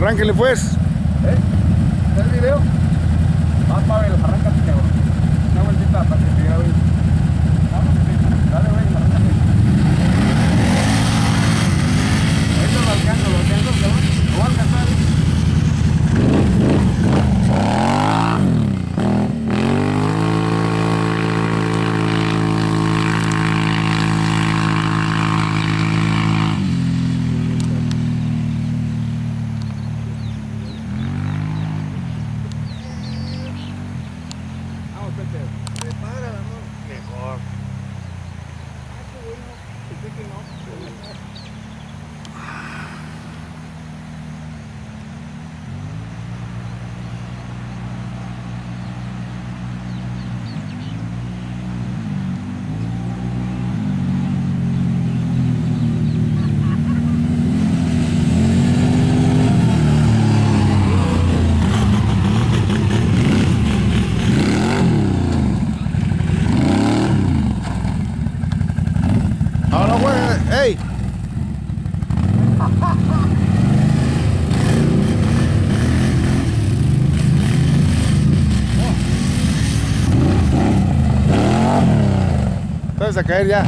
Arránquele pues. ¿Está el video? Más Pavel, arráncate, cabrón. Una vueltita para que te grabe. Dale, güey, arráncate. Ahorita lo alcanzo, cabrón. Lo voy a alcanzar. Prepárala, ¿no? Mejor. Qué bueno. Pensé que no. Ahora, güey, ey. Vas a caer ya.